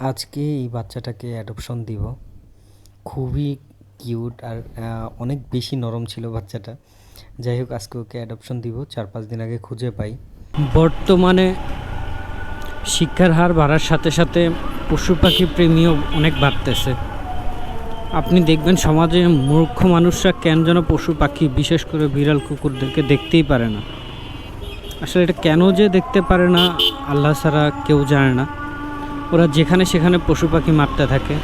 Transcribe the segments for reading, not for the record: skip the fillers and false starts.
আজকে এই বাচ্চাটাকে অ্যাডপশন দিব। খুবই কিউট আর অনেক বেশি নরম ছিল বাচ্চাটা। যাই হোক, আজকে ওকে অ্যাডপশন দিব। 4-5 দিন আগে খুঁজে পাই। বর্তমানে শিক্ষার হার বাড়ার সাথে সাথে পশু পাখি প্রেমীও অনেক বাড়তেছে। আপনি দেখবেন সমাজে মূর্খ মানুষরা কেন যেন পশু পাখি, বিশেষ করে বিড়াল কুকুরদেরকে দেখতেই পারে না। আসলে এটা কেন যে দেখতে পারে না, আল্লাহ ছাড়া কেউ জানে না। ওরা যেখানে সেখানে পশু পাখি মারতে থাকে।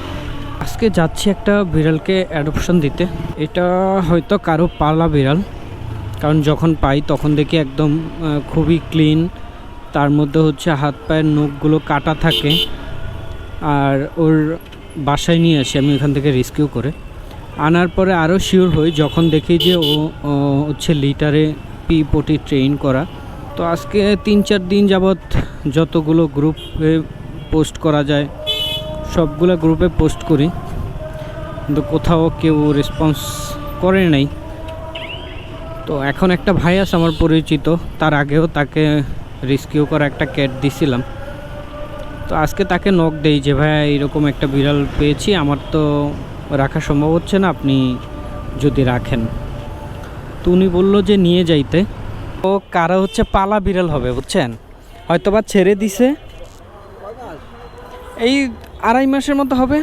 আজকে যাচ্ছি একটা বিড়ালকে অ্যাডপশন দিতে। এটা হয়তো কারো পালা বিড়াল, কারণ যখন পাই তখন দেখি একদম খুবই ক্লিন। তার মধ্যে হচ্ছে হাত পায়ের নখগুলো কাটা থাকে। আর ওর বাসায় নিয়ে আসি আমি এখান থেকে রেস্কিউ করে। আনার পরে আরও শিওর হই যখন দেখি যে ও হচ্ছে লিটারে পটি ট্রেন করা। তো আজকে 3-4 দিন যাবৎ যতগুলো গ্রুপে পোস্ট করা যায় সবগুলো গ্রুপে পোস্ট করি, কিন্তু কোথাও কেউ রেসপন্স করে নাই। তো এখন একটা ভাই আছে আমার পরিচিত, তার আগেও তাকে রেস্কিউ করা একটা ক্যাট দিছিলাম। তো আজকে তাকে নক দেই যে ভাই এরকম একটা বিড়াল পেয়েছি, আমার তো রাখা সম্ভব হচ্ছে না, আপনি যদি রাখেন। তো উনি বললো যে নিয়ে যাইতে। ও কারা হচ্ছে পালা বিড়াল হবে বুঝছেন, হয়তোবা ছেড়ে দিছে, এই 2.5 মাসের মতো হবে।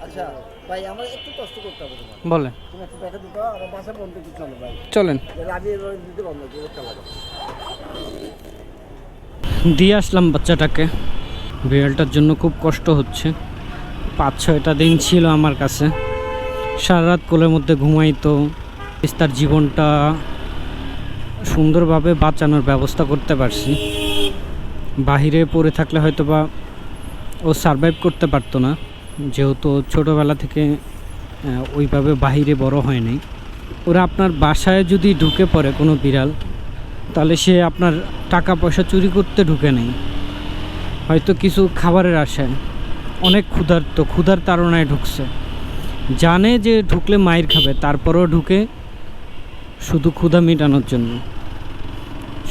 আচ্ছা ভাই, আমার একটু কষ্ট করতে হবে তোমার। বলেন, তুমি একটু টাকা দিতে আমার বাসা বন্ধ কিছু চলো ভাই, চলেন আমি এবার দিতে পারবো না, করতে লাগে। দিয়ে আসলাম বাচ্চাটাকে। বিড়ালটার জন্য খুব কষ্ট হচ্ছে। 5-6টা দিন ছিল আমার কাছে, সারা রাত কোলের মধ্যে ঘুমাইতো। তার জীবনটা সুন্দরভাবে বাঁচানোর ব্যবস্থা করতে পারছি। বাহিরে পড়ে থাকলে হয়তো বা ও সারভাইভ করতে পারতো না, যেহেতু ছোটোবেলা থেকে ওইভাবে বাহিরে বড় হয় নাই। ওরা আপনার বাসায় যদি ঢুকে পড়ে কোনো বিড়াল, তাহলে সে আপনার টাকা পয়সা চুরি করতে ঢুকে নেই, হয়তো কিছু খাবারের আশায়। অনেক ক্ষুধার তাড়নায় ঢুকছে, জানে যে ঢুকলে মাইর খাবে, তারপরেও ঢুকে শুধু ক্ষুধা মেটানোর জন্য।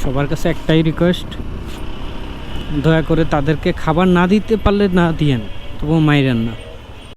সবার কাছে একটাই রিকোয়েস্ট, দয়া করে তাদেরকে খাবার না দিতে পারলে না দিয়েন, তবুও মাইরেন না।